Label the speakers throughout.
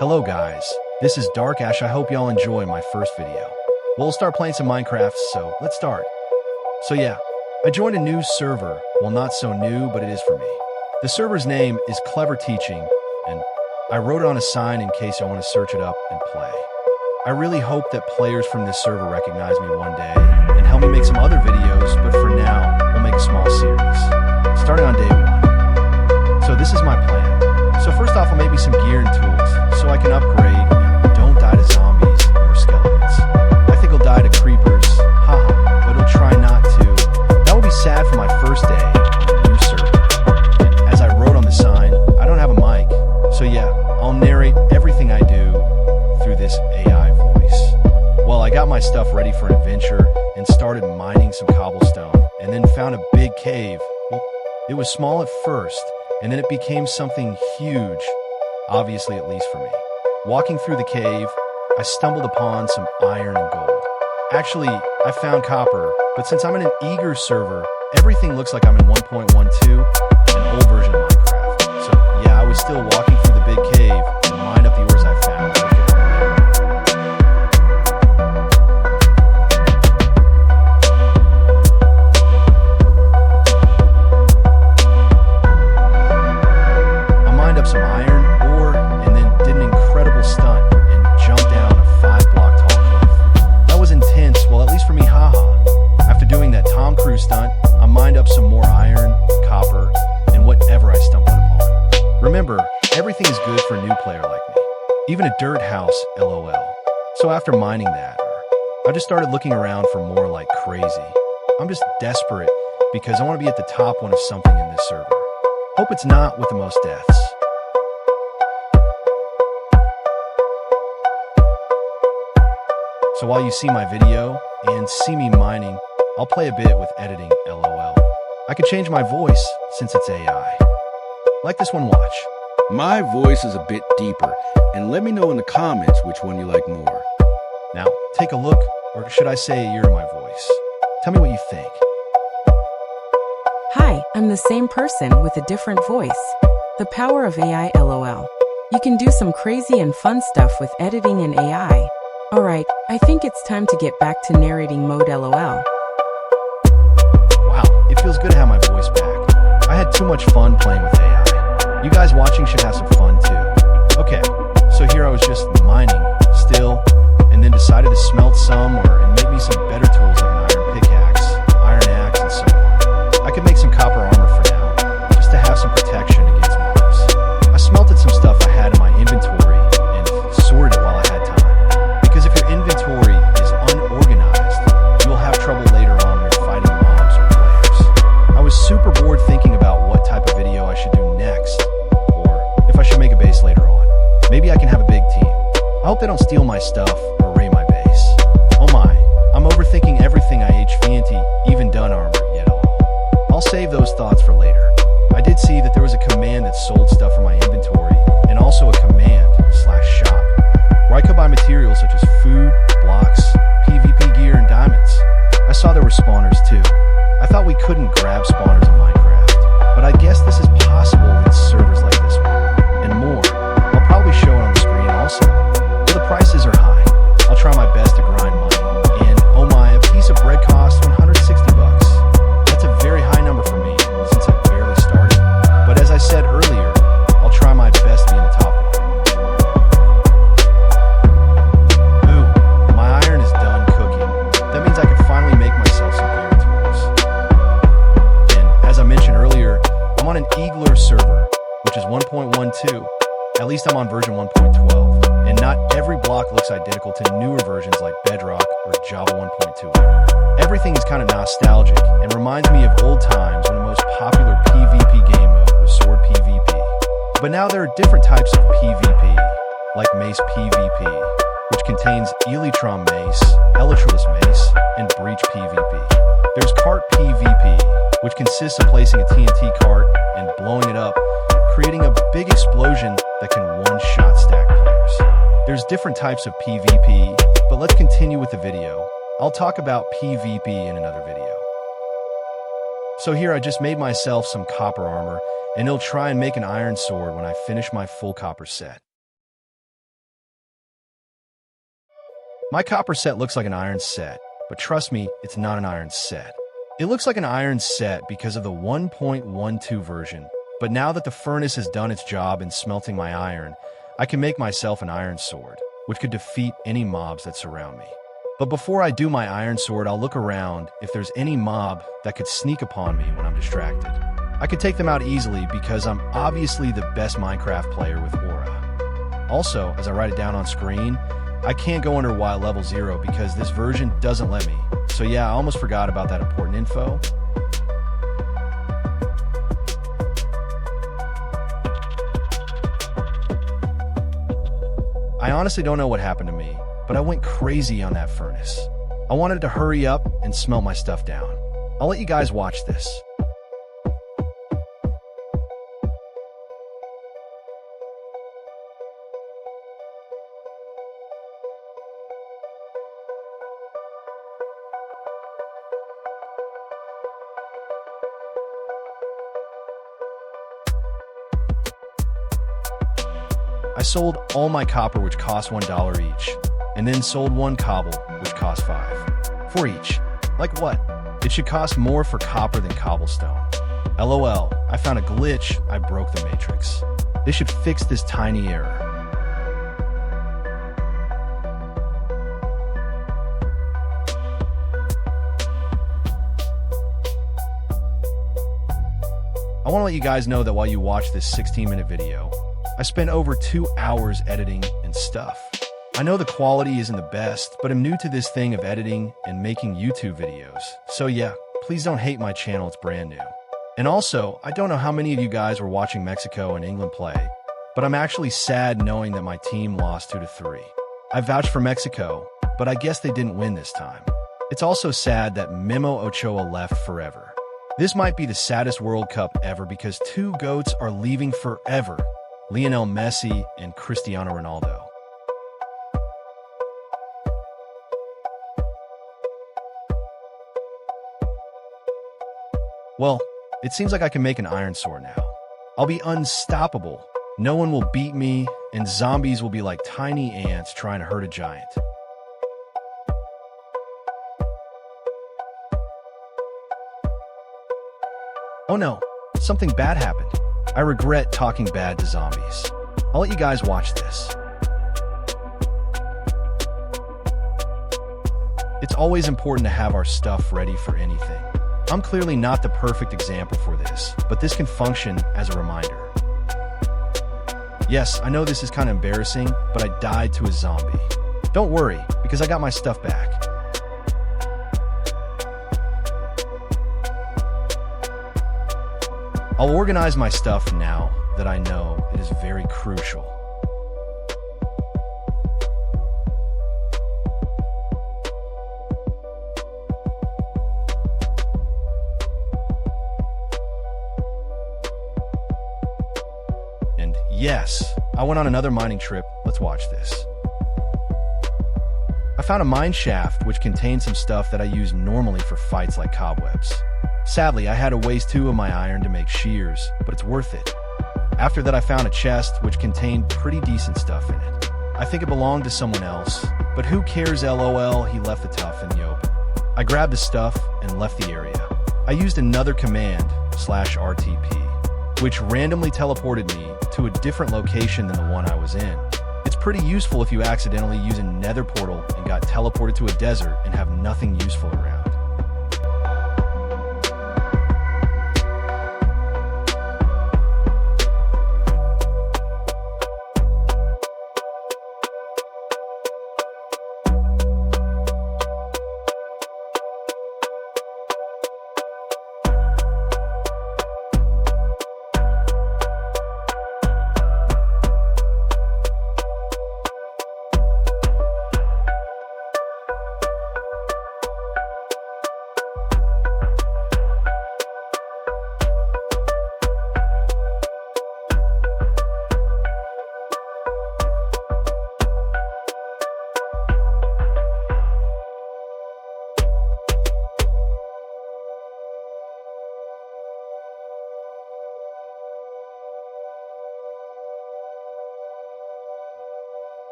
Speaker 1: Hello guys, this is Dark Ash. I hope y'all enjoy my first video. We'll start playing some Minecraft, so let's start. So yeah, I joined a new server. Well, not so new, but it is for me. The server's name is Clever Teaching, and I wrote it on a sign in case y'all want to search it up and play. I really hope that players from this server recognize me one day and help me make some other videos, but for now, we'll make a small series, starting on day 1. So this is my plan. So first off, I'll make me some gear and tools, so I can upgrade and don't die to zombies or skeletons. I think I'll die to creepers, haha, but I'll try not to. That would be sad for my first day on a new server. And as I wrote on the sign, I don't have a mic, so yeah, I'll narrate everything I do through this AI voice. Well, I got my stuff ready for an adventure and started mining some cobblestone, and then found a big cave. It was small at first, and then it became something huge, obviously at least for me. Walking through the cave, I stumbled upon some iron and gold. Actually, I found copper, but since I'm in an eager server, everything looks like I'm in 1.12, an old version of Minecraft. So yeah, I was still walking through the big cave and mined up the ores I found. Some iron ore and then did an incredible stunt and jumped down a 5-block tall cliff. That was intense, well at least for me, haha. After doing that Tom Cruise stunt, I mined up some more iron, copper, and whatever I stumbled upon. Remember, everything is good for a new player like me. Even a dirt house, lol. So after mining that, I just started looking around for more like crazy. I'm just desperate because I want to be at the top one of something in this server. Hope it's not with the most deaths. So while you see my video and see me mining, I'll play a bit with editing, lol. I could change my voice since it's AI. Like this one, watch.
Speaker 2: My voice is a bit deeper, and let me know in the comments which one you like more.
Speaker 1: Now, take a look, or should I say a ear to my voice. Tell me what you think.
Speaker 3: Hi, I'm the same person with a different voice. The power of AI, lol. You can do some crazy and fun stuff with editing and AI. Alright, I think it's time to get back to narrating mode, lol.
Speaker 1: Wow, it feels good to have my voice back. I had too much fun playing with AI. You guys watching should have some fun too. Okay, so here I was just mining, still, and then decided to smelt some and make me some better tools like an iron pickaxe, iron axe, and so on. I could make some copper armor for now, just to have some protection against mobs. I smelted some stuff I had in my inventory and sorted it while I had time. Because if your inventory is unorganized, you will have trouble later on when you're fighting mobs or players. I was super bored thinking about what type of video I should do next, or if I should make a base later on. Maybe I can have a big team. I hope they don't steal my stuff or raid my base. Oh my, I'm overthinking everything I fancy, even done armor yet all. I'll save those thoughts for later. I did see that there was a command that sold stuff from my inventory, and also a command/shop, where I could buy materials such as food, blocks, PvP gear, and diamonds. I saw there were spawners too. I thought we couldn't grab spawners in Minecraft, but I guess this is possible in servers like this one, and more. I'll probably show it on the screen also. But the prices are high. I'll try my best to grind money, and oh my, a piece of bread costs 160 bucks. That's a very high number for me, since I barely started. But as I said earlier, I'll try my best to be in the top one. I'm on an Eagler server, which is 1.12. At least I'm on version 1.12, and not every block looks identical to newer versions like Bedrock or Java 1.2. Everything is kind of nostalgic and reminds me of old times when the most popular PvP game mode was Sword PvP. But now there are different types of PvP, like Mace PvP, which contains Elytron Mace, Elytralus Mace, and Breach PvP. There's Cart PvP, which consists of placing a TNT cart and blowing it up, creating a big explosion that can one-shot stack players. There's different types of PvP, but let's continue with the video. I'll talk about PvP in another video. So here I just made myself some copper armor, and I'll try and make an iron sword when I finish my full copper set. My copper set looks like an iron set, but trust me, it's not an iron set. It looks like an iron set because of the 1.12 version, but now that the furnace has done its job in smelting my iron, I can make myself an iron sword, which could defeat any mobs that surround me. But before I do my iron sword, I'll look around if there's any mob that could sneak upon me when I'm distracted. I could take them out easily because I'm obviously the best Minecraft player with Aura. Also, as I write it down on screen, I can't go under Y level 0 because this version doesn't let me. So yeah, I almost forgot about that important info. I honestly don't know what happened to me, but I went crazy on that furnace. I wanted to hurry up and smelt my stuff down. I'll let you guys watch this. I sold all my copper, which cost $1 each, and then sold one cobble, which cost $5 for each. Like what? It should cost more for copper than cobblestone. LOL, I found a glitch, I broke the matrix. They should fix this tiny error. I want to let you guys know that while you watch this 16-minute video, I spent over 2 hours editing and stuff. I know the quality isn't the best, but I'm new to this thing of editing and making YouTube videos. So yeah, please don't hate my channel, it's brand new. And also, I don't know how many of you guys were watching Mexico and England play, but I'm actually sad knowing that my team lost 2-3. I vouched for Mexico, but I guess they didn't win this time. It's also sad that Memo Ochoa left forever. This might be the saddest World Cup ever because two GOATs are leaving forever. Lionel Messi and Cristiano Ronaldo. Well, it seems like I can make an iron sword now. I'll be unstoppable. No one will beat me, and zombies will be like tiny ants trying to hurt a giant. Oh no, something bad happened. I regret talking bad to zombies. I'll let you guys watch this. It's always important to have our stuff ready for anything. I'm clearly not the perfect example for this, but this can function as a reminder. Yes, I know this is kind of embarrassing, but I died to a zombie. Don't worry, because I got my stuff back. I'll organize my stuff now that I know it is very crucial. And yes, I went on another mining trip. Let's watch this. I found a mine shaft which contained some stuff that I use normally for fights like cobwebs. Sadly, I had to waste 2 of my iron to make shears, but it's worth it. After that, I found a chest which contained pretty decent stuff in it. I think it belonged to someone else, but who cares, LOL, he left the tough in the open. I grabbed the stuff and left the area. I used another command, /RTP, which randomly teleported me to a different location than the one I was in. It's pretty useful if you accidentally use a nether portal and got teleported to a desert and have nothing useful around.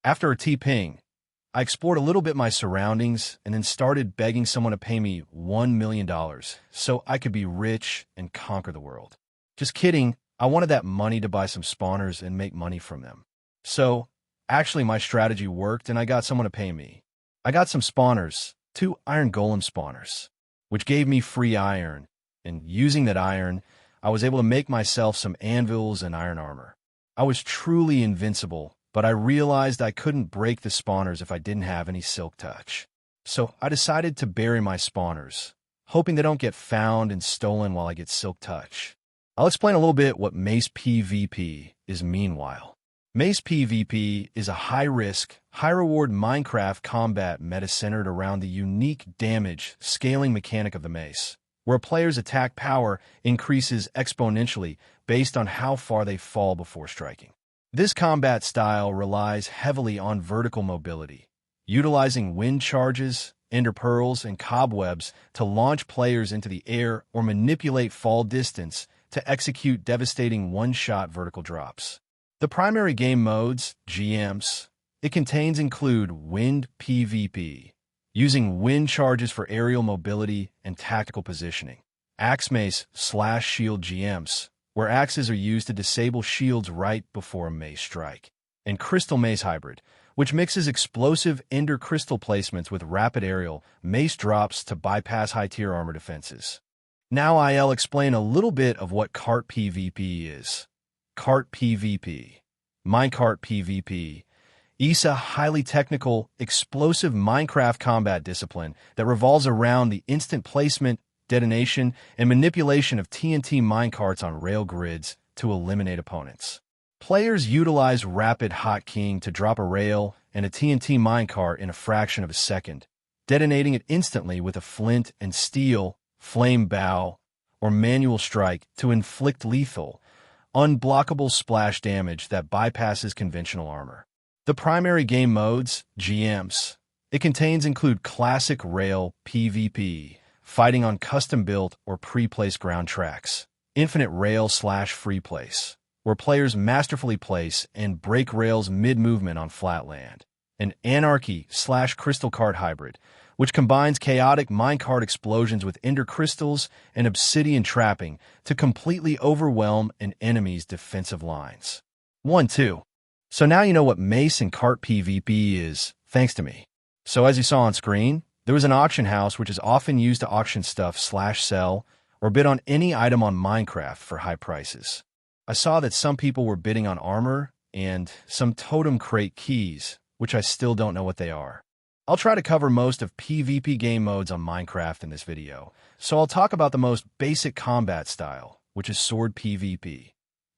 Speaker 1: After a T-ping, I explored a little bit my surroundings and then started begging someone to pay me $1 million so I could be rich and conquer the world. Just kidding, I wanted that money to buy some spawners and make money from them. So, actually my strategy worked and I got someone to pay me. I got some spawners, 2 iron golem spawners, which gave me free iron, and using that iron, I was able to make myself some anvils and iron armor. I was truly invincible, but I realized I couldn't break the spawners if I didn't have any silk touch. So I decided to bury my spawners, hoping they don't get found and stolen while I get silk touch. I'll explain a little bit what Mace PvP is meanwhile. Mace PvP is a high-risk, high-reward Minecraft combat meta centered around the unique damage scaling mechanic of the mace, where a player's attack power increases exponentially based on how far they fall before striking. This combat style relies heavily on vertical mobility, utilizing wind charges, ender pearls, and cobwebs to launch players into the air or manipulate fall distance to execute devastating one-shot vertical drops. The primary game modes, GMs, it contains include Wind PvP, using wind charges for aerial mobility and tactical positioning. Axe Mace / Shield GMs, where axes are used to disable shields right before a mace strike. And Crystal Mace Hybrid, which mixes explosive ender crystal placements with rapid aerial mace drops to bypass high-tier armor defenses. Now I'll explain a little bit of what Cart PvP is. Cart PvP, Minecart PvP, is a highly technical, explosive Minecraft combat discipline that revolves around the instant placement, detonation, and manipulation of TNT minecarts on rail grids to eliminate opponents. Players utilize rapid hotkeying to drop a rail and a TNT minecart in a fraction of a second, detonating it instantly with a flint and steel, flame bow, or manual strike to inflict lethal, unblockable splash damage that bypasses conventional armor. The primary game modes, GMs, it contains include Classic Rail PvP, fighting on custom-built or pre-placed ground tracks, Infinite Rail / Free Place, where players masterfully place and break rails mid-movement on flat land, and Anarchy / Crystal Cart Hybrid, which combines chaotic minecart explosions with ender crystals and obsidian trapping to completely overwhelm an enemy's defensive lines. 1-2. So now you know what Mace and Cart PvP is, thanks to me. So as you saw on screen, there was an auction house which is often used to auction stuff / sell or bid on any item on Minecraft for high prices. I saw that some people were bidding on armor and some totem crate keys, which I still don't know what they are. I'll try to cover most of PvP game modes on Minecraft in this video, so I'll talk about the most basic combat style, which is Sword PvP.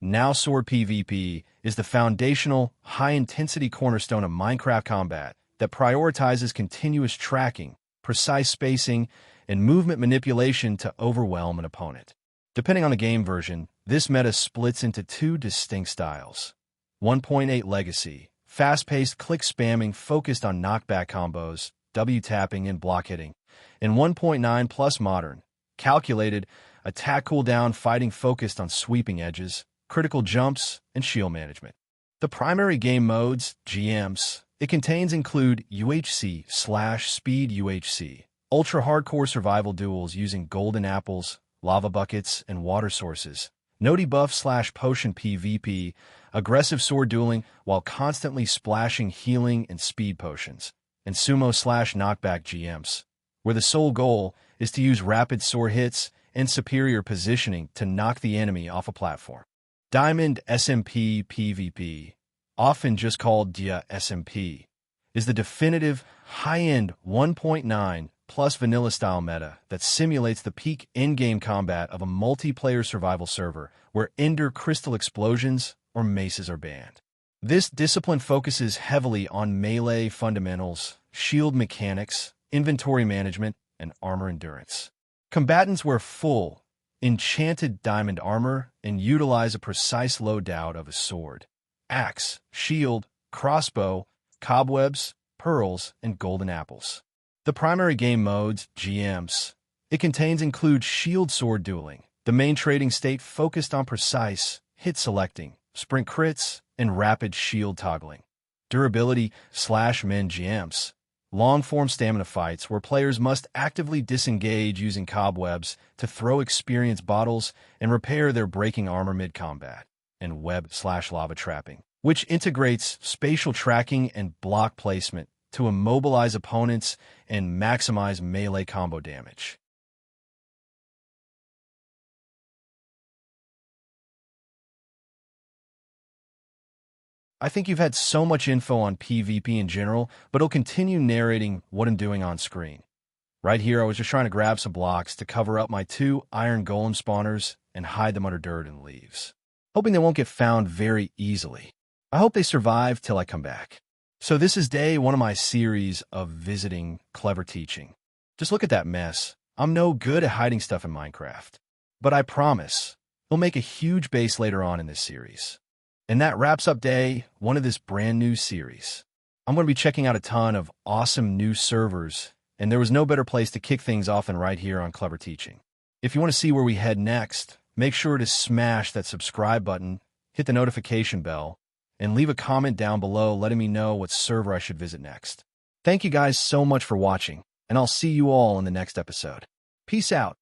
Speaker 1: Now Sword PvP is the foundational, high-intensity cornerstone of Minecraft combat that prioritizes continuous tracking, precise spacing, and movement manipulation to overwhelm an opponent. Depending on the game version, this meta splits into 2 distinct styles. 1.8 Legacy, fast-paced click spamming focused on knockback combos, W-tapping, and block hitting, and 1.9 Plus Modern, calculated, attack cooldown fighting focused on sweeping edges, critical jumps, and shield management. The primary game modes, GMs, it contains include UHC / Speed UHC, ultra-hardcore survival duels using golden apples, lava buckets, and water sources, no debuff / potion PvP, aggressive sword dueling while constantly splashing healing and speed potions, and sumo / knockback GMs, where the sole goal is to use rapid sword hits and superior positioning to knock the enemy off a platform. Diamond SMP PvP, often just called Dia SMP, is the definitive, high-end 1.9 plus vanilla-style meta that simulates the peak in-game combat of a multiplayer survival server where ender crystal explosions or maces are banned. This discipline focuses heavily on melee fundamentals, shield mechanics, inventory management, and armor endurance. Combatants wear full, enchanted diamond armor and utilize a precise loadout of a sword, axe, shield, crossbow, cobwebs, pearls, and golden apples. The primary game modes, GMs, it contains include shield sword dueling, the main trading state focused on precise, hit selecting, sprint crits, and rapid shield toggling. Durability / min GMs. Long-form stamina fights where players must actively disengage using cobwebs to throw experience bottles and repair their breaking armor mid-combat. And web / lava trapping, which integrates spatial tracking and block placement to immobilize opponents and maximize melee combo damage. I think you've had so much info on PvP in general, but I'll continue narrating what I'm doing on screen. Right here, I was just trying to grab some blocks to cover up my 2 iron golem spawners and hide them under dirt and leaves, hoping they won't get found very easily. I hope they survive till I come back. So this is day 1 of my series of visiting Clever Teaching. Just look at that mess. I'm no good at hiding stuff in Minecraft, but I promise we'll make a huge base later on in this series. And that wraps up day 1 of this brand new series. I'm going to be checking out a ton of awesome new servers, and there was no better place to kick things off than right here on Clever Teaching. If you want to see where we head next, make sure to smash that subscribe button, hit the notification bell, and leave a comment down below letting me know what server I should visit next. Thank you guys so much for watching, and I'll see you all in the next episode. Peace out.